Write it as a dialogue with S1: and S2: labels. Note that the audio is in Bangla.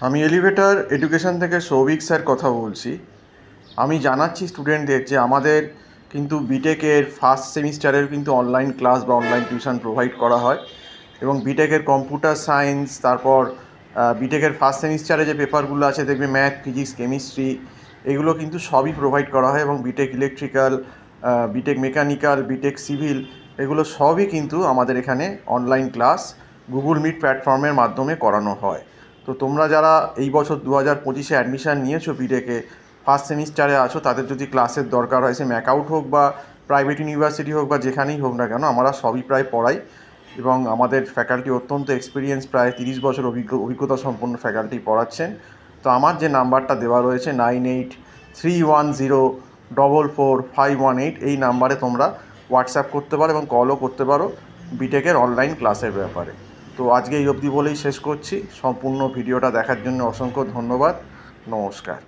S1: আমি এলিভেটর এডুকেশন থেকে সৌভিক স্যার কথা বলছি। আমি জানাচ্ছি স্টুডেন্টদের যে আমাদের কিন্তু বিটেকের ফার্স্ট সেমিস্টারের কিন্তু অনলাইন ক্লাস বা অনলাইন টিউশন প্রোভাইড করা হয় এবং বিটেকের কম্পিউটার সায়েন্স, তারপর বিটেকের ফার্স্ট সেমিস্টারে যে পেপারগুলো আছে দেখবে ম্যাথ, ফিজিক্স, কেমিস্ট্রি, এগুলো কিন্তু সবই প্রোভাইড করা হয় এবং BTech electrical, BTech mechanical, BTech civil, এগুলো সবই কিন্তু আমাদের এখানে অনলাইন ক্লাস গুগল মিট প্ল্যাটফর্মের মাধ্যমে করানো হয়। তো তোমরা যারা এই বছর 2025-এ অ্যাডমিশান নিয়েছো বিটেকে, ফার্স্ট সেমিস্টারে আছো, তাদের যদি ক্লাসের দরকার হয়, সে ম্যাকআউট হোক বা প্রাইভেট ইউনিভার্সিটি হোক বা যেখানেই হোক না কেন, আমরা সবই প্রায় পড়াই এবং আমাদের ফ্যাকাল্টি অত্যন্ত এক্সপিরিয়েন্স, প্রায় 30 বছর অভিজ্ঞতা সম্পন্ন ফ্যাকাল্টি পড়াচ্ছেন। তো আমার যে নাম্বারটা দেওয়া রয়েছে 9831044518, এই নাম্বারে তোমরা হোয়াটসঅ্যাপ করতে পারো এবং কলও করতে পারো বিটেকের অনলাইন ক্লাসের ব্যাপারে। তো আজকে এই অবধি বলেই শেষ করছি। সম্পূর্ণ ভিডিওটা দেখার জন্য অসংখ্য ধন্যবাদ। নমস্কার।